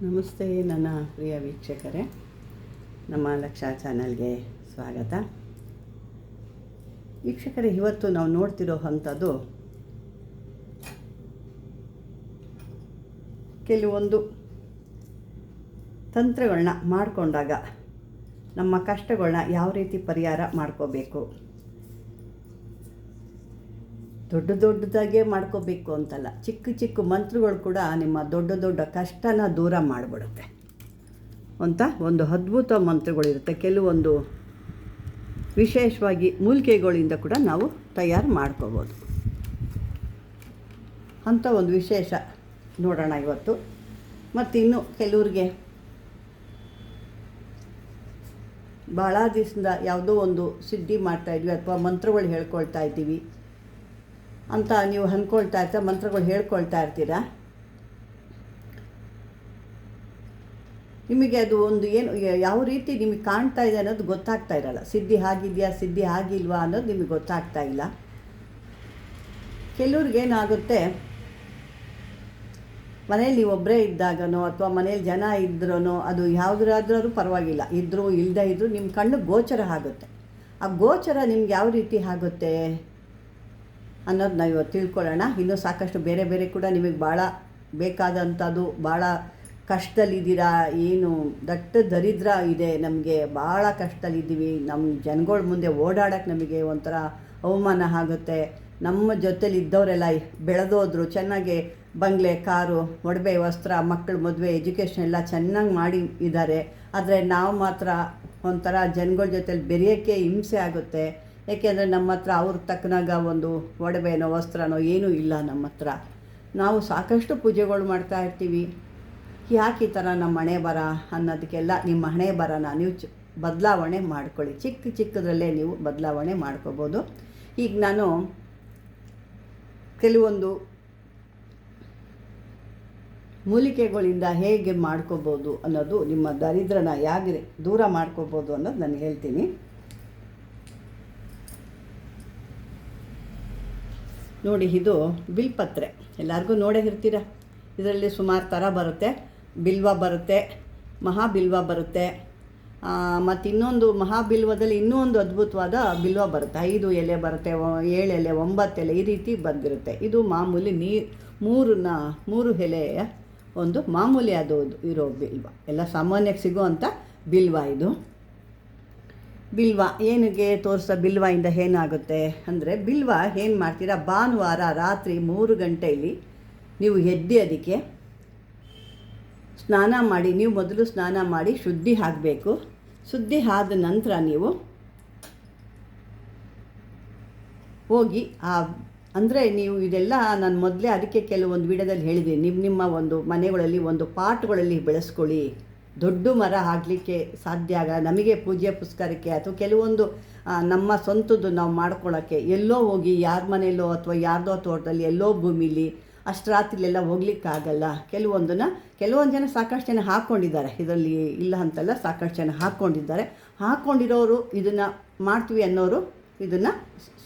ನಮಸ್ತೆ ನನ್ನ ಪ್ರಿಯ ವೀಕ್ಷಕರೇ, ನಮ್ಮ ಲಕ್ಷ ಚಾನಲ್ಗೆ ಸ್ವಾಗತ. ವೀಕ್ಷಕರೇ, ಇವತ್ತು ನಾವು ನೋಡ್ತಿರೋ ಅಂಥದ್ದು ಕೆಲವೊಂದು ತಂತ್ರಗಳನ್ನ ಮಾಡಿಕೊಂಡಾಗ ನಮ್ಮ ಕಷ್ಟಗಳನ್ನ ಯಾವ ರೀತಿ ಪರಿಹಾರ ಮಾಡ್ಕೋಬೇಕು. ದೊಡ್ಡದಾಗೇ ಮಾಡ್ಕೋಬೇಕು ಅಂತಲ್ಲ, ಚಿಕ್ಕ ಚಿಕ್ಕ ಮಂತ್ರಗಳು ಕೂಡ ನಿಮ್ಮ ದೊಡ್ಡ ಕಷ್ಟನ ದೂರ ಮಾಡಿಬಿಡುತ್ತೆ ಅಂತ ಒಂದು ಅದ್ಭುತ ಮಂತ್ರಗಳಿರುತ್ತೆ. ಕೆಲವೊಂದು ವಿಶೇಷವಾಗಿ ಮೂಲಿಕೆಗಳಿಂದ ಕೂಡ ನಾವು ತಯಾರು ಮಾಡ್ಕೋಬೋದು. ಅಂಥ ಒಂದು ವಿಶೇಷ ನೋಡೋಣ ಇವತ್ತು. ಮತ್ತು ಇನ್ನು ಕೆಲವ್ರಿಗೆ ಭಾಳ ದಿವಸದಿಂದ ಯಾವುದೋ ಒಂದು ಸಿದ್ಧಿ ಮಾಡ್ತಾಯಿದ್ವಿ ಅಥವಾ ಮಂತ್ರಗಳು ಹೇಳ್ಕೊಳ್ತಾ ಇದ್ದೀವಿ ಅಂತ ನೀವು ಅಂದ್ಕೊಳ್ತಾ ಇರ್ತೀರ, ಮಂತ್ರಗಳು ಹೇಳ್ಕೊಳ್ತಾ ಇರ್ತೀರ. ನಿಮಗೆ ಅದು ಒಂದು ಏನು ಯಾವ ರೀತಿ ನಿಮಗೆ ಕಾಣ್ತಾ ಇದೆ ಅನ್ನೋದು ಗೊತ್ತಾಗ್ತಾ ಇರಲ್ಲ. ಸಿದ್ಧಿ ಆಗಿದೆಯಾ ಸಿದ್ಧಿ ಆಗಿಲ್ವಾ ಅನ್ನೋದು ನಿಮಗೆ ಗೊತ್ತಾಗ್ತಾ ಇಲ್ಲ. ಕೆಲವ್ರಿಗೆ ಏನಾಗುತ್ತೆ, ಮನೇಲಿ ನೀವು ಒಬ್ಬರೇ ಇದ್ದಾಗನೋ ಅಥವಾ ಮನೇಲಿ ಜನ ಇದ್ರೂ ಅದು ಯಾವುದಾದ್ರೂ ಪರವಾಗಿಲ್ಲ, ಇದ್ದರೂ ಇಲ್ಲದೇ ಇದ್ದರೂ ನಿಮ್ಮ ಕಣ್ಣು ಗೋಚರ ಆಗುತ್ತೆ. ಆ ಗೋಚರ ನಿಮ್ಗೆ ಯಾವ ರೀತಿ ಆಗುತ್ತೆ ಅನ್ನೋದು ನಾವು ಇವತ್ತು ತಿಳ್ಕೊಳ್ಳೋಣ. ಇನ್ನೂ ಸಾಕಷ್ಟು ಬೇರೆ ಬೇರೆ ಕೂಡ ನಿಮಗೆ ಭಾಳ ಬೇಕಾದಂಥದ್ದು, ಭಾಳ ಕಷ್ಟದಲ್ಲಿದ್ದೀರಾ, ಏನು ದಟ್ಟ ದರಿದ್ರ ಇದೆ, ನಮಗೆ ಭಾಳ ಕಷ್ಟದಲ್ಲಿದ್ದೀವಿ, ನಮ್ಮ ಜನಗಳ ಮುಂದೆ ಓಡಾಡೋಕ್ಕೆ ನಮಗೆ ಒಂಥರ ಅವಮಾನ ಆಗುತ್ತೆ, ನಮ್ಮ ಜೊತೇಲಿ ಇದ್ದವರೆಲ್ಲ ಬೆಳೆದೋದ್ರು, ಚೆನ್ನಾಗಿ ಬಂಗ್ಲೆ, ಕಾರು, ಒಡವೆ, ವಸ್ತ್ರ, ಮಕ್ಕಳು ಮದುವೆ, ಎಜುಕೇಷನ್ ಎಲ್ಲ ಚೆನ್ನಾಗಿ ಮಾಡಿ ಇದ್ದಾರೆ, ಆದರೆ ನಾವು ಮಾತ್ರ ಒಂಥರ ಜನಗಳ ಜೊತೆಲಿ ಬೆರೆಯೋಕ್ಕೆ ಹಿಂಸೆ ಆಗುತ್ತೆ. ಏಕೆಂದರೆ ನಮ್ಮ ಹತ್ರ ಅವ್ರ ತಕ್ಕನಾಗ ಒಂದು ಒಡವೆನೋ ವಸ್ತ್ರನೋ ಏನೂ ಇಲ್ಲ ನಮ್ಮ ಹತ್ರ. ನಾವು ಸಾಕಷ್ಟು ಪೂಜೆಗಳು ಮಾಡ್ತಾ ಇರ್ತೀವಿ. ಯಾಕೆ ಈ ಥರ ನಮ್ಮ ಹಣೆ ಬರ ಅನ್ನೋದಕ್ಕೆಲ್ಲ ನಿಮ್ಮ ಹಣೆ ಬರನ ನೀವು ಬದಲಾವಣೆ ಮಾಡ್ಕೊಳ್ಳಿ. ಚಿಕ್ಕದ್ರಲ್ಲೇ ನೀವು ಬದಲಾವಣೆ ಮಾಡ್ಕೋಬೋದು. ಈಗ ನಾನು ಕೆಲವೊಂದು ಮೂಲಿಕೆಗಳಿಂದ ಹೇಗೆ ಮಾಡ್ಕೋಬೋದು ಅನ್ನೋದು, ನಿಮ್ಮ ದರಿದ್ರನ ಹೇಗೆ ದೂರ ಮಾಡ್ಕೋಬೋದು ಅನ್ನೋದು ನಾನು ಹೇಳ್ತೀನಿ. ನೋಡಿ, ಇದು ಬಿಲ್ಪತ್ರೆ, ಎಲ್ಲರಿಗೂ ನೋಡೇ ಇರ್ತೀರ. ಇದರಲ್ಲಿ ಸುಮಾರು ಥರ ಬರುತ್ತೆ. ಬಿಲ್ವ ಬರುತ್ತೆ, ಮಹಾಬಿಲ್ವ ಬರುತ್ತೆ, ಮತ್ತು ಇನ್ನೊಂದು ಮಹಾಬಿಲ್ವದಲ್ಲಿ ಇನ್ನೂ ಒಂದು ಅದ್ಭುತವಾದ ಬಿಲ್ವ ಬರುತ್ತೆ. 5 ಎಲೆ ಬರುತ್ತೆ, 7 ಎಲೆ, 9 ಎಲೆ, ಈ ರೀತಿ ಬಂದಿರುತ್ತೆ. ಇದು ಮಾಮೂಲಿ 3 ಎಲೆಯ ಒಂದು ಮಾಮೂಲಿ ಅದು ಇರೋ ಬಿಲ್ವ, ಎಲ್ಲ ಸಾಮಾನ್ಯಕ್ಕೆ ಸಿಗೋವಂಥ ಬಿಲ್ವ ಇದು. ಬಿಲ್ವ ಏನಿಗೆ ತೋರಿಸೋ, ಬಿಲ್ವಯಿಂದ ಏನಾಗುತ್ತೆ ಅಂದರೆ, ಬಿಲ್ವ ಏನು ಮಾಡ್ತೀರಾ, ಭಾನುವಾರ ರಾತ್ರಿ 3 ಗಂಟೆಯಲ್ಲಿ ನೀವು ಎದ್ದು ಅದಕ್ಕೆ ಸ್ನಾನ ಮಾಡಿ, ನೀವು ಮೊದಲು ಸ್ನಾನ ಮಾಡಿ ಶುದ್ಧಿ ಆಗಬೇಕು. ಶುದ್ಧಿ ಆದ ನಂತರ ನೀವು ಹೋಗಿ ಅಂದರೆ ನೀವು ಇದೆಲ್ಲ ನಾನು ಮೊದಲೇ ಅದಕ್ಕೆ ಕೆಲವೊಂದು ವಿಡಿಯೋದಲ್ಲಿ ಹೇಳಿದ್ದೀನಿ, ನಿಮ್ಮ ಒಂದು ಮನೆಗಳಲ್ಲಿ ಒಂದು ಪಾಟ್ಗಳಲ್ಲಿ ಬೆಳೆಸ್ಕೊಳ್ಳಿ. ದೊಡ್ಡ ಮರ ಆಗಲಿಕ್ಕೆ ಸಾಧ್ಯ ಆಗ, ನಮಗೆ ಪೂಜೆ ಪುಸ್ಕರಕ್ಕೆ ಅಥವಾ ಕೆಲವೊಂದು ನಮ್ಮ ಸ್ವಂತದ್ದು ನಾವು ಮಾಡ್ಕೊಳ್ಳೋಕ್ಕೆ ಎಲ್ಲೋ ಹೋಗಿ ಯಾರ ಮನೆಯಲ್ಲೋ ಅಥವಾ ಯಾರ್ದೋ ತೋಟದಲ್ಲಿ ಎಲ್ಲೋ ಭೂಮಿಲಿ ಅಷ್ಟು ರಾತ್ರಿಲೆಲ್ಲ ಹೋಗ್ಲಿಕ್ಕಾಗಲ್ಲ. ಕೆಲವೊಂದು ಜನ ಸಾಕಷ್ಟು ಜನ ಹಾಕ್ಕೊಂಡಿದ್ದಾರೆ, ಇದರಲ್ಲಿ ಇಲ್ಲ ಅಂತಲ್ಲ, ಸಾಕಷ್ಟು ಜನ ಹಾಕ್ಕೊಂಡಿರೋರು ಇದನ್ನು ಮಾಡ್ತೀವಿ ಅನ್ನೋರು ಇದನ್ನು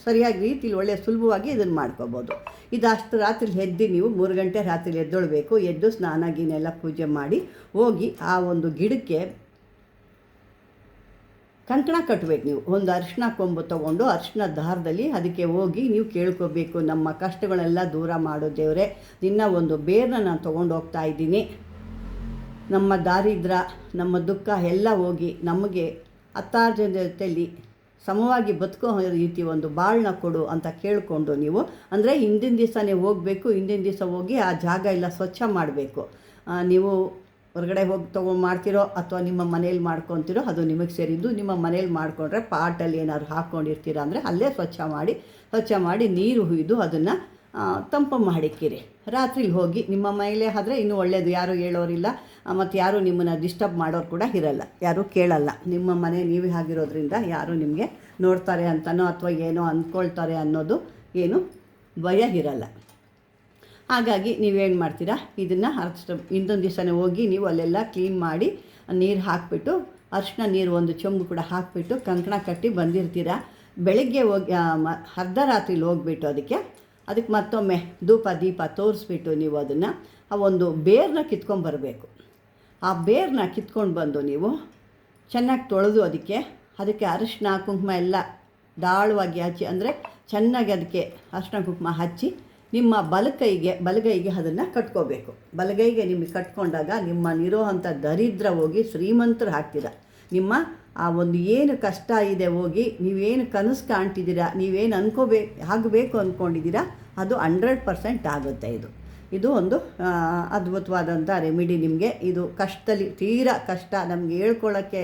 ಸರಿಯಾಗಿ ರೀತಿಲಿ ಒಳ್ಳೆಯ ಸುಲಭವಾಗಿ ಇದನ್ನು ಮಾಡ್ಕೋಬೋದು. ಇದು ಅಷ್ಟು ರಾತ್ರಿ ಎದ್ದು ನೀವು 3 ಗಂಟೆ ರಾತ್ರಿ ಎದ್ದೊಳ್ಬೇಕು. ಎದ್ದು ಸ್ನಾನ ಗೀನೆಲ್ಲ ಪೂಜೆ ಮಾಡಿ ಹೋಗಿ ಆ ಒಂದು ಗಿಡಕ್ಕೆ ಕಂಕಣ ಕಟ್ಟಬೇಕು. ನೀವು ಒಂದು ಅರಿಶಿನ ಕೊಂಬು ತೊಗೊಂಡು ಅರಿಶಿನ ದಾರದಲ್ಲಿ ಅದಕ್ಕೆ ಹೋಗಿ ನೀವು ಕೇಳ್ಕೋಬೇಕು, ನಮ್ಮ ಕಷ್ಟಗಳೆಲ್ಲ ದೂರ ಮಾಡೋ ದೇವರೇ, ನಿನ್ನ ಒಂದು ಬೇರನ್ನ ನಾನು ತೊಗೊಂಡು ಹೋಗ್ತಾ ಇದ್ದೀನಿ, ನಮ್ಮ ದಾರಿದ್ರ ನಮ್ಮ ದುಃಖ ಎಲ್ಲ ಹೋಗಿ ನಮಗೆ 10 ಜನ ಜೊತೆಯಲ್ಲಿ ಸಮವಾಗಿ ಬದುಕೋ ರೀತಿ ಒಂದು ಬಾಳನ್ನ ಕೊಡು ಅಂತ ಕೇಳಿಕೊಂಡು ನೀವು, ಅಂದರೆ ಹಿಂದಿನ ದಿವಸನೇ ಹೋಗಬೇಕು. ಹಿಂದಿನ ದಿವಸ ಹೋಗಿ ಆ ಜಾಗ ಎಲ್ಲ ಸ್ವಚ್ಛ ಮಾಡಬೇಕು. ನೀವು ಹೊರಗಡೆ ಹೋಗಿ ಮಾಡ್ತಿರೋ ಅಥವಾ ನಿಮ್ಮ ಮನೇಲಿ ಮಾಡ್ಕೊತಿರೋ ಅದು ನಿಮಗೆ ಸೇರಿದ್ದು. ನಿಮ್ಮ ಮನೇಲಿ ಮಾಡಿಕೊಂಡ್ರೆ ಪಾಟಲ್ಲಿ ಏನಾದ್ರು ಹಾಕ್ಕೊಂಡಿರ್ತೀರ ಅಂದರೆ ಅಲ್ಲೇ ಸ್ವಚ್ಛ ಮಾಡಿ ನೀರು ಹುಯ್ದು ಅದನ್ನು ತಂಪು ಮಾಡಿಕ್ಕಿರಿ. ರಾತ್ರಿಲಿ ಹೋಗಿ ನಿಮ್ಮ ಮನೇಲೇ ಆದರೆ ಇನ್ನೂ ಒಳ್ಳೆಯದು, ಯಾರೂ ಹೇಳೋರಿಲ್ಲ ಮತ್ತು ಯಾರೂ ನಿಮ್ಮನ್ನು ಡಿಸ್ಟರ್ಬ್ ಮಾಡೋರು ಕೂಡ ಇರಲ್ಲ, ಯಾರೂ ಕೇಳಲ್ಲ. ನಿಮ್ಮ ಮನೆ ನೀವೇ ಆಗಿರೋದ್ರಿಂದ ಯಾರೂ ನಿಮಗೆ ನೋಡ್ತಾರೆ ಅಂತನೋ ಅಥವಾ ಏನೋ ಅಂದ್ಕೊಳ್ತಾರೆ ಅನ್ನೋದು ಏನು ಭಯ ಇರಲ್ಲ. ಹಾಗಾಗಿ ನೀವೇನು ಮಾಡ್ತೀರಾ, ಇದನ್ನು ಇನ್ನೊಂದು ದಿವಸನೇ ಹೋಗಿ ನೀವು ಅಲ್ಲೆಲ್ಲ ಕ್ಲೀನ್ ಮಾಡಿ ನೀರು ಹಾಕಿಬಿಟ್ಟು ಅರಿಶಿನ ನೀರು 1 ಚೊಂಬು ಕೂಡ ಹಾಕಿಬಿಟ್ಟು ಕಂಕಣ ಕಟ್ಟಿ ಬಂದಿರ್ತೀರ. ಬೆಳಗ್ಗೆ ಹೋಗಿ ಅರ್ಧ ರಾತ್ರಿಲಿ ಹೋಗ್ಬಿಟ್ಟು ಅದಕ್ಕೆ ಮತ್ತೊಮ್ಮೆ ಧೂಪ ದೀಪ ತೋರಿಸ್ಬಿಟ್ಟು ನೀವು ಅದನ್ನು ಆ ಒಂದು ಬೇರನ್ನ ಕಿತ್ಕೊಂಬರಬೇಕು. ಆ ಬೇರನ್ನ ಕಿತ್ಕೊಂಡು ಬಂದು ನೀವು ಚೆನ್ನಾಗಿ ತೊಳೆದು ಅದಕ್ಕೆ ಅರಿಶಿನ ಕುಂಕುಮ ಎಲ್ಲ ದಾಳವಾಗಿ ಹಚ್ಚಿ, ಅಂದರೆ ಚೆನ್ನಾಗಿ ಅದಕ್ಕೆ ಅರಿಶಿನ ಕುಂಕುಮ ಹಚ್ಚಿ ನಿಮ್ಮ ಬಲಗೈಗೆ ಅದನ್ನು ಕಟ್ಕೋಬೇಕು. ಬಲಗೈಗೆ ನಿಮಗೆ ಕಟ್ಕೊಂಡಾಗ ನಿಮ್ಮಲ್ಲಿರೋವಂಥ ದರಿದ್ರ ಹೋಗಿ ಶ್ರೀಮಂತರು ಆಗ್ತೀರ. ನಿಮ್ಮ ಆ ಒಂದು ಏನು ಕಷ್ಟ ಇದೆ ಹೋಗಿ, ನೀವೇನು ಕನಸು ಕಾಣ್ತಿದ್ದೀರಾ, ನೀವೇನು ಆಗಬೇಕು ಅಂದ್ಕೊಂಡಿದ್ದೀರಾ ಅದು 100% ಆಗುತ್ತೆ. ಇದು ಒಂದು ಅದ್ಭುತವಾದಂಥ ರೆಮಿಡಿ ನಿಮಗೆ. ಇದು ಕಷ್ಟದಲ್ಲಿ ತೀರಾ ಕಷ್ಟ, ನಮಗೆ ಹೇಳ್ಕೊಳ್ಳೋಕ್ಕೆ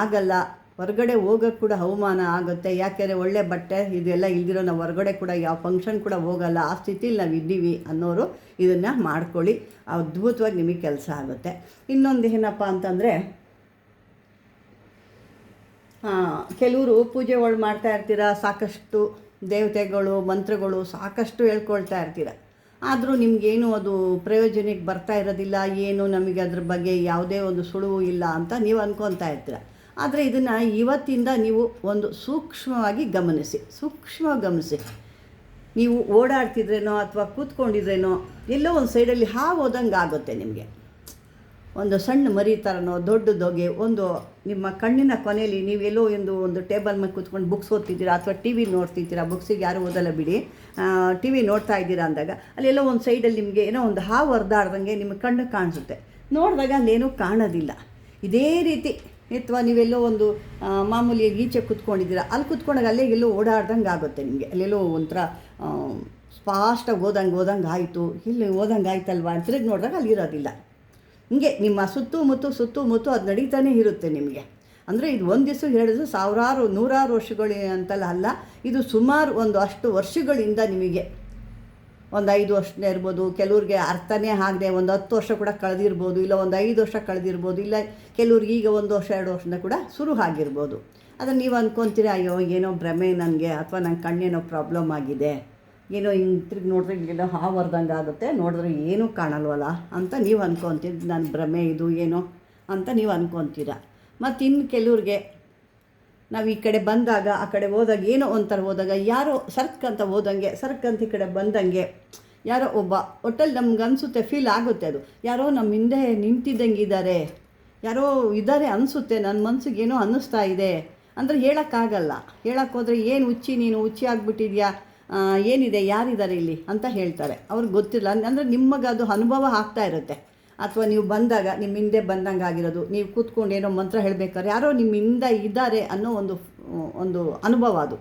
ಆಗಲ್ಲ, ಹೊರಗಡೆ ಹೋಗೋಕ್ಕೆ ಕೂಡ ಅವಮಾನ ಆಗುತ್ತೆ. ಯಾಕೆಂದರೆ ಒಳ್ಳೆ ಬಟ್ಟೆ ಇದೆಲ್ಲ ಇಲ್ದಿರೋ ನಾವು ಹೊರಗಡೆ ಕೂಡ ಯಾವ ಫಂಕ್ಷನ್ ಕೂಡ ಹೋಗಲ್ಲ, ಆ ಸ್ಥಿತಿಲಿ ನಾವು ಇದ್ದೀವಿ ಅನ್ನೋರು ಇದನ್ನು ಮಾಡ್ಕೊಳ್ಳಿ, ಅದ್ಭುತವಾಗಿ ನಿಮಗೆ ಕೆಲಸ ಆಗುತ್ತೆ. ಇನ್ನೊಂದು ಏನಪ್ಪ ಅಂತಂದರೆ, ಕೆಲವರು ಪೂಜೆಗಳು ಮಾಡ್ತಾ ಇರ್ತೀರ, ಸಾಕಷ್ಟು ದೇವತೆಗಳು ಮಂತ್ರಗಳು ಸಾಕಷ್ಟು ಹೇಳ್ಕೊಳ್ತಾ ಇರ್ತೀರ, ಆದರೂ ನಿಮಗೇನು ಅದು ಪ್ರಯೋಜನಕ್ಕೆ ಬರ್ತಾ ಇರೋದಿಲ್ಲ, ಏನು ನಮಗೆ ಅದ್ರ ಬಗ್ಗೆ ಯಾವುದೇ ಒಂದು ಸುಳುವು ಇಲ್ಲ ಅಂತ ನೀವು ಅಂದ್ಕೊತಾ ಇರ್ತೀರ. ಆದರೆ ಇದನ್ನು ಇವತ್ತಿಂದ ನೀವು ಒಂದು ಸೂಕ್ಷ್ಮವಾಗಿ ಗಮನಿಸಿ. ನೀವು ಓಡಾಡ್ತಿದ್ರೇನೋ ಅಥವಾ ಕೂತ್ಕೊಂಡಿದ್ರೇನೋ ಎಲ್ಲೋ ಒಂದು ಸೈಡಲ್ಲಿ ಹಾವು ಹೋದಂಗೆ ಆಗುತ್ತೆ. ನಿಮಗೆ ಒಂದು ಸಣ್ಣ ಮರಿ ಥರನೋ ದೊಡ್ಡದೋಗೆ ಒಂದು ನಿಮ್ಮ ಕಣ್ಣಿನ ಕೊನೆಯಲ್ಲಿ ನೀವೆಲ್ಲೋ ಒಂದು ಟೇಬಲ್ ಮೇಲೆ ಕೂತ್ಕೊಂಡು ಬುಕ್ಸ್ ಓದ್ತಿದ್ದೀರಾ ಅಥವಾ ಟಿ ವಿ ನೋಡ್ತಿದ್ದೀರಾ, ಬುಕ್ಸಿಗೆ ಯಾರೂ ಓದಲ್ಲ ಬಿಡಿ, ಟಿ ವಿ ನೋಡ್ತಾ ಇದ್ದೀರಾ ಅಂದಾಗ ಅಲ್ಲೆಲ್ಲೋ ಒಂದು ಸೈಡಲ್ಲಿ ನಿಮಗೆ ಏನೋ ಒಂದು ಹಾವು ಹೊರದಾಡ್ದಂಗೆ ನಿಮ್ಮ ಕಣ್ಣು ಕಾಣಿಸುತ್ತೆ. ನೋಡಿದಾಗ ಅಲ್ಲೇನೂ ಕಾಣೋದಿಲ್ಲ. ಇದೇ ರೀತಿ ಅಥವಾ ನೀವೆಲ್ಲೋ ಒಂದು ಮಾಮೂಲಿ ಈಚೆ ಕೂತ್ಕೊಂಡಿದ್ದೀರಾ, ಅಲ್ಲಿ ಕೂತ್ಕೊಂಡಾಗ ಅಲ್ಲೇ ಎಲ್ಲೋ ಓಡಾಡ್ದಂಗೆ ಆಗುತ್ತೆ ನಿಮಗೆ. ಅಲ್ಲೆಲ್ಲೋ ಒಂಥರ ಫಾಸ್ಟಾಗಿ ಓದಂಗೆ ಆಯಿತು, ಇಲ್ಲಿ ಓದಂಗೆ ಆಯ್ತಲ್ವ ಅಂತ ತಿರುಗಿ ನೋಡಿದಾಗ ಅಲ್ಲಿರೋದಿಲ್ಲ. ಹಿಂಗೆ ನಿಮ್ಮ ಸುತ್ತಮುತ್ತ ಅದು ನಡೀತಾನೆ ಇರುತ್ತೆ ನಿಮಗೆ. ಅಂದರೆ ಇದು ಒಂದು ದಿವಸ 2 ದಿವಸ ಸಾವಿರಾರು ನೂರಾರು ವರ್ಷಗಳು ಅಂತಲ್ಲ ಅಲ್ಲ, ಇದು ಸುಮಾರು ಒಂದು ಅಷ್ಟು ವರ್ಷಗಳಿಂದ ನಿಮಗೆ ಒಂದು 5 ವರ್ಷನೇ ಇರ್ಬೋದು, ಕೆಲವ್ರಿಗೆ ಅರ್ಥನೇ ಆಗದೆ ಒಂದು 10 ವರ್ಷ ಕೂಡ ಕಳೆದಿರ್ಬೋದು, ಇಲ್ಲ ಒಂದು 5 ವರ್ಷ ಕಳೆದಿರ್ಬೋದು, ಇಲ್ಲ ಕೆಲವ್ರಿಗೆ ಈಗ 1 ವರ್ಷ 2 ವರ್ಷದಿಂದ ಕೂಡ ಶುರು ಆಗಿರ್ಬೋದು. ಅದನ್ನು ನೀವು ಅಂದ್ಕೊತೀರ, ಅಯ್ಯೋ ಏನೋ ಭ್ರಮೆ ನನಗೆ, ಅಥವಾ ನನ್ನ ಕಣ್ಣೇನೋ ಪ್ರಾಬ್ಲಮ್ ಆಗಿದೆ, ಏನೋ ಹಿಂಗೆ ತಿರುಗಿ ನೋಡಿದ್ರೆ ಹಿಂಗೆಲ್ಲ ಹಾವು ಹೊರದಂಗೆ ಆಗುತ್ತೆ, ನೋಡಿದ್ರೆ ಏನೂ ಕಾಣಲ್ವಲ್ಲ ಅಂತ ನೀವು ಅಂದ್ಕೊತೀರಿ. ನನ್ನ ಭ್ರಮೆ ಇದು ಏನೋ ಅಂತ ನೀವು ಅಂದ್ಕೊತೀರ. ಮತ್ತು ಇನ್ನು ಕೆಲವ್ರಿಗೆ ನಾವು ಈ ಕಡೆ ಬಂದಾಗ ಆ ಕಡೆ ಹೋದಾಗ ಏನೋ ಒಂಥರ ಹೋದಾಗ ಯಾರೋ ಸರ್ಕಂತ ಈ ಕಡೆ ಬಂದಂಗೆ ಯಾರೋ ಒಬ್ಬ ಒಟ್ಟಲ್ಲಿ ನಮ್ಗೆ ಅನಿಸುತ್ತೆ, ಫೀಲ್ ಆಗುತ್ತೆ. ಅದು ಯಾರೋ ನಮ್ಮ ಹಿಂದೆ ನಿಂತಿದ್ದಂಗೆ ಇದ್ದಾರೆ, ಯಾರೋ ಇದ್ದಾರೆ ಅನಿಸುತ್ತೆ, ನನ್ನ ಮನಸ್ಸಿಗೆ ಏನೋ ಅನ್ನಿಸ್ತಾ ಇದೆ ಅಂದರೆ ಹೇಳೋಕ್ಕಾಗಲ್ಲ. ಹೇಳೋಕ್ಕೋದ್ರೆ ಏನು ನೀನು ಹುಚ್ಚಿ ಆಗಿಬಿಟ್ಟಿದ್ಯಾ, ಏನಿದೆ, ಯಾರಿದ್ದಾರೆ ಇಲ್ಲಿ ಅಂತ ಹೇಳ್ತಾರೆ. ಅವ್ರಿಗೆ ಗೊತ್ತಿಲ್ಲ, ಅಂದರೆ ನಿಮಗೆ ಅದು ಅನುಭವ ಆಗ್ತಾ ಇರುತ್ತೆ. ಅಥವಾ ನೀವು ಬಂದಾಗ ನಿಮ್ಮ ಹಿಂದೆ ಬಂದಂಗೆ ಆಗಿರೋದು, ನೀವು ಕೂತ್ಕೊಂಡು ಏನೋ ಮಂತ್ರ ಹೇಳಬೇಕಾದ್ರೆ ಯಾರೋ ನಿಮ್ಮಿಂದ ಇದ್ದಾರೆ ಅನ್ನೋ ಒಂದು ಅನುಭವ ಅದು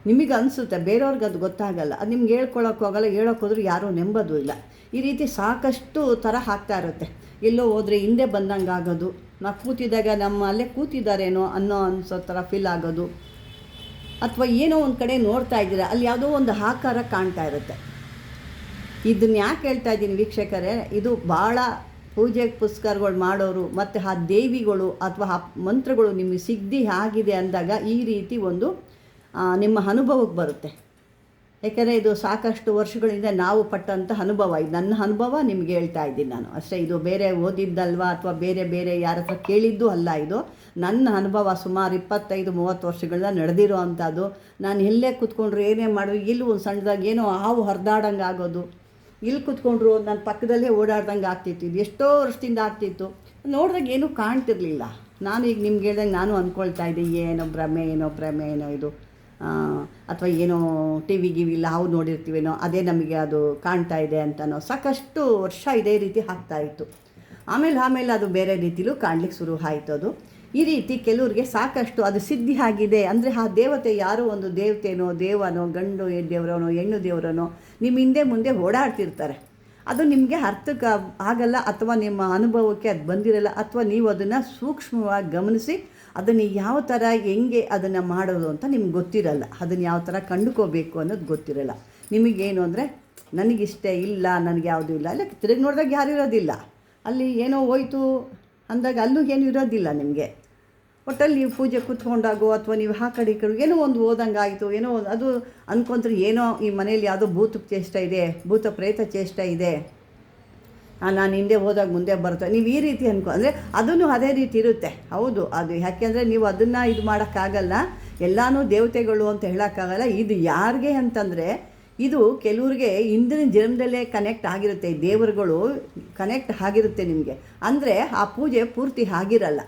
ನಿಮಗೆ ಅನಿಸುತ್ತೆ. ಬೇರೆಯವ್ರಿಗೆ ಅದು ಗೊತ್ತಾಗಲ್ಲ, ಅದು ನಿಮ್ಗೆ ಹೇಳ್ಕೊಳಕ್ಕೋಗಲ್ಲ, ಹೇಳೋಕ್ಕೋದ್ರೂ ಯಾರೂ ನೆಂಬೋದು ಇಲ್ಲ. ಈ ರೀತಿ ಸಾಕಷ್ಟು ಥರ ಆಗ್ತಾ ಇರುತ್ತೆ. ಎಲ್ಲೋ ಹೋದರೆ ಹಿಂದೆ ಬಂದಂಗೆ ಆಗೋದು, ನಾವು ಕೂತಿದ್ದಾಗ ನಮ್ಮ ಅಲ್ಲೇ ಕೂತಿದ್ದಾರೇನೋ ಅನಿಸೋ ಥರ ಫೀಲ್ ಆಗೋದು, ಅಥವಾ ಏನೋ ಒಂದು ಕಡೆ ನೋಡ್ತಾ ಇದ್ದೀರಾ, ಅಲ್ಲಿ ಯಾವುದೋ ಒಂದು ಆಕಾರ ಕಾಣ್ತಾ ಇರುತ್ತೆ. ಇದನ್ನು ಯಾಕೆ ಹೇಳ್ತಾ ಇದ್ದೀನಿ ವೀಕ್ಷಕರೇ, ಇದು ಭಾಳ ಪೂಜೆ ಪುಸ್ಕರಗಳು ಮಾಡೋರು ಮತ್ತು ಆ ದೇವಿಗಳು ಅಥವಾ ಆ ಮಂತ್ರಗಳು ನಿಮಗೆ ಸಿದ್ಧಿ ಆಗಿದೆ ಅಂದಾಗ ಈ ರೀತಿ ಒಂದು ನಿಮ್ಮ ಅನುಭವಕ್ಕೆ ಬರುತ್ತೆ. ಯಾಕೆಂದರೆ ಇದು ಸಾಕಷ್ಟು ವರ್ಷಗಳಿಂದ ನಾವು ಪಟ್ಟಂಥ ಅನುಭವ. ಇದು ನನ್ನ ಅನುಭವ ನಿಮಗೆ ಹೇಳ್ತಾ ಇದ್ದೀನಿ ನಾನು ಅಷ್ಟೇ. ಇದು ಬೇರೆ ಓದಿದ್ದಲ್ವ ಅಥವಾ ಬೇರೆ ಯಾರ ಹತ್ರ ಕೇಳಿದ್ದು ಅಲ್ಲ. ಇದು ನನ್ನ ಅನುಭವ. ಸುಮಾರು 25-30 ವರ್ಷಗಳಿಂದ ನಡೆದಿರೋ ಅಂಥದ್ದು. ನಾನು ಎಲ್ಲೇ ಕೂತ್ಕೊಂಡ್ರು ಏನೇ ಮಾಡೋದು, ಇಲ್ಲಿ ಒಂದು ಸಣ್ಣದಾಗಿ ಏನೋ ಹಾವು ಹರಿದಾಡಂಗೆ ಆಗೋದು, ಇಲ್ಲಿ ಕೂತ್ಕೊಂಡ್ರು ನನ್ನ ಪಕ್ಕದಲ್ಲೇ ಓಡಾಡ್ದಂಗೆ ಆಗ್ತಿತ್ತು. ಇದು ಎಷ್ಟೋ ವರ್ಷದಿಂದ ಆಗ್ತಿತ್ತು. ನೋಡಿದಾಗ ಏನೂ ಕಾಣ್ತಿರ್ಲಿಲ್ಲ. ನಾನು ಈಗ ನಿಮ್ಗೆ ಹೇಳ್ದಂಗೆ ನಾನು ಅಂದ್ಕೊಳ್ತಾ ಇದ್ದೆ, ಏನೋ ಭ್ರಮೆ ಏನೋ ಇದು, ಅಥವಾ ಏನೋ ಟಿ ವಿ ಇಲ್ಲ ಹಾವು ನೋಡಿರ್ತೀವೇನೋ, ಅದೇ ನಮಗೆ ಅದು ಕಾಣ್ತಾ ಇದೆ ಅಂತನೋ. ಸಾಕಷ್ಟು ವರ್ಷ ಇದೇ ರೀತಿ ಆಗ್ತಾಯಿತ್ತು. ಆಮೇಲೆ ಅದು ಬೇರೆ ರೀತಿಲೂ ಕಾಣಲಿಕ್ಕೆ ಶುರು ಆಯಿತು. ಅದು ಈ ರೀತಿ ಕೆಲವ್ರಿಗೆ ಸಾಕಷ್ಟು ಅದು ಸಿದ್ಧಿ ಆಗಿದೆ. ಅಂದರೆ ಆ ದೇವತೆ ಯಾರೋ ಒಂದು ದೇವತೆನೋ ದೇವನೋ ಗಂಡು ದೇವರನೋ ಹೆಣ್ಣು ದೇವರನೋ ನಿಮ್ಮ ಹಿಂದೆ ಮುಂದೆ ಓಡಾಡ್ತಿರ್ತಾರೆ. ಅದು ನಿಮಗೆ ಅರ್ಥಕ್ಕೆ ಆಗಲ್ಲ, ಅಥವಾ ನಿಮ್ಮ ಅನುಭವಕ್ಕೆ ಅದು ಬಂದಿರಲ್ಲ, ಅಥವಾ ನೀವು ಅದನ್ನು ಸೂಕ್ಷ್ಮವಾಗಿ ಗಮನಿಸಿ ಅದನ್ನು ಯಾವ ಥರ ಹೆಂಗೆ ಅದನ್ನು ಮಾಡೋದು ಅಂತ ನಿಮ್ಗೆ ಗೊತ್ತಿರಲ್ಲ. ಅದನ್ನು ಯಾವ ಥರ ಕಂಡುಕೋಬೇಕು ಅನ್ನೋದು ಗೊತ್ತಿರಲ್ಲ. ನಿಮಗೇನು ಅಂದರೆ ನನಗಿಷ್ಟ ಇಲ್ಲ, ನನಗೆ ಯಾವುದೂ ಇಲ್ಲ, ಇಲ್ಲ ತಿರುಗಿ ನೋಡಿದಾಗ ಯಾರೂ ಇರೋದಿಲ್ಲ, ಅಲ್ಲಿ ಏನೋ ಹೋಯ್ತು ಅಂದಾಗ ಅಲ್ಲೂ ಏನೂ ಇರೋದಿಲ್ಲ ನಿಮಗೆ. ಒಟ್ಟಲ್ಲಿ ನೀವು ಪೂಜೆ ಕೂತ್ಕೊಂಡಾಗೋ ಅಥವಾ ನೀವು ಆ ಕಡೆ ಈ ಕಡೆ ಏನೋ ಒಂದು ಓದಂಗೆ ಆಯಿತು, ಏನೋ ಅದು ಅಂದ್ಕೊಂಡ್ರೆ ಏನೋ ಈ ಮನೇಲಿ ಯಾವುದೋ ಭೂತ ಚೇಷ್ಟೆ ಇದೆ, ಭೂತ ಪ್ರೇತ ಚೇಷ್ಟೆ ಇದೆ, ನಾನು ಹಿಂದೆ ಹೋದಾಗ ಮುಂದೆ ಬರುತ್ತೆ, ನೀವು ಈ ರೀತಿ ಅಂದರೆ ಅದನ್ನು ಅದೇ ರೀತಿ ಇರುತ್ತೆ. ಹೌದು, ಅದು ಯಾಕೆಂದರೆ ನೀವು ಅದನ್ನು ಇದು ಮಾಡೋಕ್ಕಾಗಲ್ಲ, ಎಲ್ಲನೂ ದೇವತೆಗಳು ಅಂತ ಹೇಳೋಕ್ಕಾಗಲ್ಲ. ಇದು ಯಾರಿಗೆ ಅಂತಂದರೆ ಇದು ಕೆಲವ್ರಿಗೆ ಹಿಂದಿನ ಜನ್ಮದಲ್ಲೇ ಕನೆಕ್ಟ್ ಆಗಿರುತ್ತೆ, ದೇವರುಗಳು ಕನೆಕ್ಟ್ ಆಗಿರುತ್ತೆ ನಿಮಗೆ. ಅಂದರೆ ಆ ಪೂಜೆ ಪೂರ್ತಿ ಆಗಿರಲ್ಲ.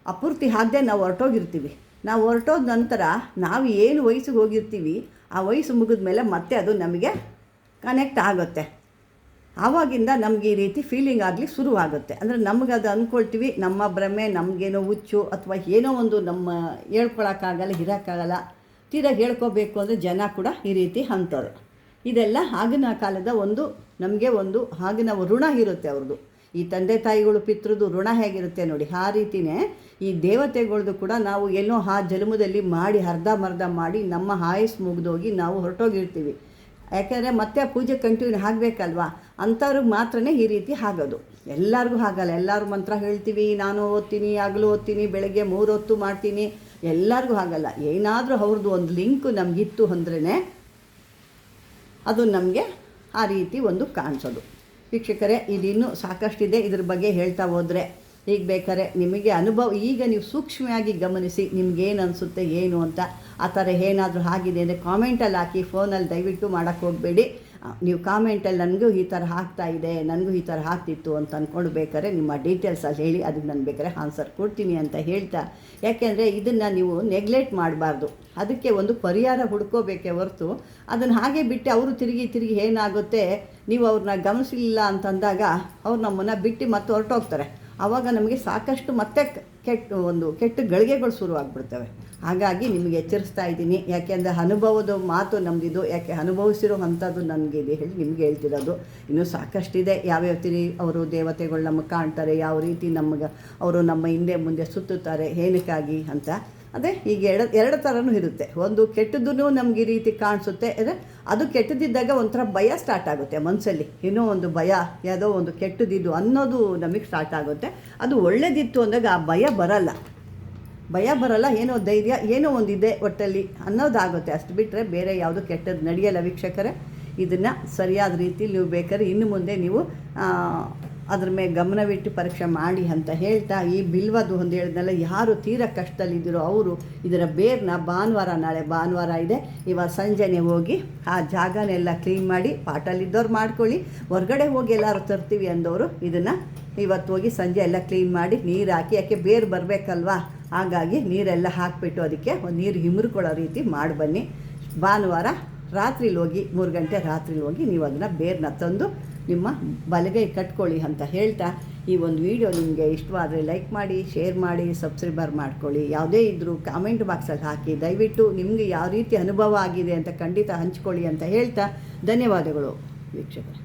ಆ ಪೂರ್ತಿ ಆಗದೆ ನಾವು ಹೊರಟೋಗಿರ್ತೀವಿ. ನಾವು ಹೊರಟೋದ ನಂತರ ನಾವು ಏನು ವಯಸ್ಸಿಗೆ ಹೋಗಿರ್ತೀವಿ, ಆ ವಯಸ್ಸು ಮುಗಿದ ಮೇಲೆ ಮತ್ತೆ ಅದು ನಮಗೆ ಕನೆಕ್ಟ್ ಆಗುತ್ತೆ. ಆವಾಗಿಂದ ನಮಗೆ ಈ ರೀತಿ ಫೀಲಿಂಗ್ ಆಗಲಿ ಶುರುವಾಗುತ್ತೆ. ಅಂದರೆ ನಮಗೆ ಅದು ಅಂದ್ಕೊಳ್ತೀವಿ, ನಮ್ಮ ಭ್ರಮೆ, ನಮಗೇನೋ ಹುಚ್ಚು ಅಥವಾ ಏನೋ ಒಂದು ನಮ್ಮ ಹೇಳ್ಕೊಳಕ್ಕಾಗಲ್ಲ, ಇರೋಕ್ಕಾಗಲ್ಲ. ತೀರಾ ಹೇಳ್ಕೋಬೇಕು ಅಂದರೆ ಜನ ಕೂಡ ಈ ರೀತಿ ಅಂತಾರೆ. ಇದೆಲ್ಲ ಆಗಿನ ಕಾಲದ ಒಂದು ನಮಗೆ ಒಂದು ಆಗಿನ ಋಣ ಇರುತ್ತೆ ಅವ್ರದ್ದು. ಈ ತಂದೆ ತಾಯಿಗಳು ಪಿತೃದು ಋಣ ಹೇಗಿರುತ್ತೆ ನೋಡಿ, ಆ ರೀತಿಯೇ ಈ ದೇವತೆಗಳದ್ದು ಕೂಡ ನಾವು ಎಲ್ಲೋ ಆ ಜನ್ಮದಲ್ಲಿ ಮಾಡಿ ಅರ್ಧಂಬರ್ಧ ಮಾಡಿ ನಮ್ಮ ಆಯಸ್ಸು ಮುಗಿದೋಗಿ ನಾವು ಹೊರಟೋಗಿರ್ತೀವಿ. ಯಾಕೆಂದರೆ ಮತ್ತೆ ಪೂಜೆ ಕಂಟಿನ್ಯೂ ಆಗಬೇಕಲ್ವಾ, ಅಂಥವ್ರಿಗೆ ಮಾತ್ರನೇ ಈ ರೀತಿ ಆಗೋದು. ಎಲ್ಲರಿಗೂ ಆಗಲ್ಲ. ಎಲ್ಲರೂ ಮಂತ್ರ ಹೇಳ್ತೀವಿ, ನಾನು ಓದ್ತೀನಿ, ಹಗಲು ಓದ್ತೀನಿ, ಬೆಳಗ್ಗೆ 3 ಹೊತ್ತು ಮಾಡ್ತೀನಿ, ಎಲ್ಲರಿಗೂ ಆಗಲ್ಲ. ಏನಾದರೂ ಅವ್ರದ್ದು ಒಂದು ಲಿಂಕು ನಮಗಿತ್ತು ಅಂದ್ರೇ ಅದು ನಮಗೆ ಆ ರೀತಿ ಒಂದು ಕಾಣಿಸೋದು. ವೀಕ್ಷಕರೇ, ಇದಿನ್ನೂ ಸಾಕಷ್ಟಿದೆ, ಇದ್ರ ಬಗ್ಗೆ ಹೇಳ್ತಾ ಹೋದರೆ. ಈಗ ಬೇಕಾದ್ರೆ ನಿಮಗೆ ಅನುಭವ, ಈಗ ನೀವು ಸೂಕ್ಷ್ಮವಾಗಿ ಗಮನಿಸಿ ನಿಮಗೇನು ಅನಿಸುತ್ತೆ ಏನು ಅಂತ. ಆ ಥರ ಏನಾದರೂ ಆಗಿದೆ ಅಂದರೆ ಕಾಮೆಂಟಲ್ಲಿ ಹಾಕಿ, ಫೋನಲ್ಲಿ ದಯವಿಟ್ಟು ಮಾಡೋಕ್ಕೆ ಹೋಗಬೇಡಿ. ನೀವು ಕಾಮೆಂಟಲ್ಲಿ ನನಗೂ ಈ ಥರ ಆಗ್ತಾಯಿದೆ, ನನಗೂ ಈ ಥರ ಆಗ್ತಿತ್ತು ಅಂತ ಅಂದ್ಕೊಂಡು ಬೇಕಾದ್ರೆ ನಿಮ್ಮ ಡೀಟೇಲ್ಸಲ್ಲಿ ಹೇಳಿ, ಅದಕ್ಕೆ ನಾನು ಬೇಕಾದ್ರೆ ಆನ್ಸರ್ ಕೊಡ್ತೀನಿ ಅಂತ ಹೇಳ್ತಾ. ಯಾಕೆಂದರೆ ಇದನ್ನು ನೀವು ನೆಗ್ಲೆಕ್ಟ್ ಮಾಡಬಾರ್ದು. ಅದಕ್ಕೆ ಒಂದು ಪರಿಹಾರ ಹುಡ್ಕೋಬೇಕೇ ಹೊರತು ಅದನ್ನು ಹಾಗೆ ಬಿಟ್ಟು ಅವರು ತಿರುಗಿ ಏನಾಗುತ್ತೆ, ನೀವು ಅವ್ರನ್ನ ಗಮನಿಸಲಿಲ್ಲ ಅಂತಂದಾಗ ಅವ್ರು ನಮ್ಮನ್ನು ಬಿಟ್ಟು ಮತ್ತೆ ಹೊರಟೋಗ್ತಾರೆ. ಆವಾಗ ನಮಗೆ ಸಾಕಷ್ಟು ಮತ್ತೆ ಕೆಟ್ಟ ಗಳಿಗೆಗಳು ಶುರುವಾಗ್ಬಿಡ್ತವೆ. ಹಾಗಾಗಿ ನಿಮಗೆ ಎಚ್ಚರಿಸ್ತಾ ಇದ್ದೀನಿ. ಯಾಕೆಂದರೆ ಅನುಭವದ ಮಾತು ನಮ್ಮದಿದು. ಯಾಕೆ ಅನುಭವಿಸಿರೋ ಅಂಥದ್ದು ನನಗೆ ಇದೆ ಹೇಳಿ ನಿಮಗೆ ಹೇಳ್ತಿರೋದು. ಇನ್ನೂ ಸಾಕಷ್ಟಿದೆ. ಯಾವ್ಯಾವ ಅವರು ದೇವತೆಗಳು ನಮಗೆ ಕಾಣ್ತಾರೆ, ಯಾವ ರೀತಿ ನಮಗೆ ಅವರು ನಮ್ಮ ಹಿಂದೆ ಮುಂದೆ ಸುತ್ತುತ್ತಾರೆ, ಏನಕ್ಕಾಗಿ ಅಂತ. ಅದೇ ಈಗ ಎರಡು ಥರನೂ ಇರುತ್ತೆ. ಒಂದು ಕೆಟ್ಟದ್ದೂ ನಮ್ಗೆ ಈ ರೀತಿ ಕಾಣಿಸುತ್ತೆ. ಅಂದರೆ ಅದು ಕೆಟ್ಟದಿದ್ದಾಗ ಒಂಥರ ಭಯ ಸ್ಟಾರ್ಟ್ ಆಗುತ್ತೆ ಮನಸ್ಸಲ್ಲಿ. ಏನೋ ಒಂದು ಭಯ, ಯಾವುದೋ ಒಂದು ಕೆಟ್ಟದಿದ್ದು ಅನ್ನೋದು ನಮಗೆ ಸ್ಟಾರ್ಟ್ ಆಗುತ್ತೆ. ಅದು ಒಳ್ಳೇದಿತ್ತು ಅಂದಾಗ ಆ ಭಯ ಬರಲ್ಲ, ಏನೋ ಧೈರ್ಯ, ಏನೋ ಒಂದಿದೆ ಒಟ್ಟಲ್ಲಿ ಅನ್ನೋದಾಗುತ್ತೆ. ಅಷ್ಟು ಬಿಟ್ಟರೆ ಬೇರೆ ಯಾವುದು ಕೆಟ್ಟದ್ದು ನಡೆಯಲ್ಲ. ವೀಕ್ಷಕರೇ, ಇದನ್ನು ಸರಿಯಾದ ರೀತಿಲಿ ನೀವು ಬೇಕಾದ್ರೆ ಇನ್ನು ಮುಂದೆ ನೀವು ಅದ್ರ ಮೇಲೆ ಗಮನವಿಟ್ಟು ಪರೀಕ್ಷೆ ಮಾಡಿ ಅಂತ ಹೇಳ್ತಾ, ಈ ಬಿಲ್ವದು ಒಂದು ಹೇಳಿದ್ನಲ್ಲ, ಯಾರು ತೀರಾ ಕಷ್ಟದಲ್ಲಿದ್ದೀರೋ ಅವರು ಇದರ ಬೇರನ್ನ ನಾಳೆ ಭಾನುವಾರ ಇದೆ, ಇವಾಗ ಸಂಜೆನೆ ಹೋಗಿ ಆ ಜಾಗನೆಲ್ಲ ಕ್ಲೀನ್ ಮಾಡಿ, ಪಾಟಲ್ಲಿದ್ದವ್ರು ಮಾಡ್ಕೊಳ್ಳಿ, ಹೊರಗಡೆ ಹೋಗಿ ಎಲ್ಲರೂ ತರ್ತೀವಿ ಅಂದವರು ಇದನ್ನು ಇವತ್ತು ಹೋಗಿ ಸಂಜೆ ಎಲ್ಲ ಕ್ಲೀನ್ ಮಾಡಿ ನೀರು ಹಾಕಿ, ಯಾಕೆ ಬೇರು ಬರಬೇಕಲ್ವಾ, ಹಾಗಾಗಿ ನೀರೆಲ್ಲ ಹಾಕಿಬಿಟ್ಟು ಅದಕ್ಕೆ ಒಂದು ನೀರು ಹಿಮ್ರಿಕೊಳ್ಳೋ ರೀತಿ ಮಾಡಿ ಬನ್ನಿ. ಭಾನುವಾರ ರಾತ್ರಿಲಿ ಹೋಗಿ 3 ಗಂಟೆ ರಾತ್ರಿಲಿ ಹೋಗಿ ನೀವು ಅದನ್ನು ಬೇರನ್ನ ತಂದು ನಿಮ್ಮ ಬಲಗೈ ಕಟ್ಕೊಳ್ಳಿ ಅಂತ ಹೇಳ್ತಾ, ಈ ಒಂದು ವಿಡಿಯೋ ನಿಮಗೆ ಇಷ್ಟವಾದರೆ ಲೈಕ್ ಮಾಡಿ, ಶೇರ್ ಮಾಡಿ, ಸಬ್ಸ್ಕ್ರೈಬರ್ ಮಾಡ್ಕೊಳ್ಳಿ. ಯಾವುದೇ ಇದ್ದರೂ ಕಾಮೆಂಟ್ ಬಾಕ್ಸಲ್ಲಿ ಹಾಕಿ. ದಯವಿಟ್ಟು ನಿಮಗೆ ಯಾವ ರೀತಿ ಅನುಭವ ಆಗಿದೆ ಅಂತ ಖಂಡಿತ ಹಂಚ್ಕೊಳ್ಳಿ ಅಂತ ಹೇಳ್ತಾ ಧನ್ಯವಾದಗಳು ವೀಕ್ಷಕರೇ.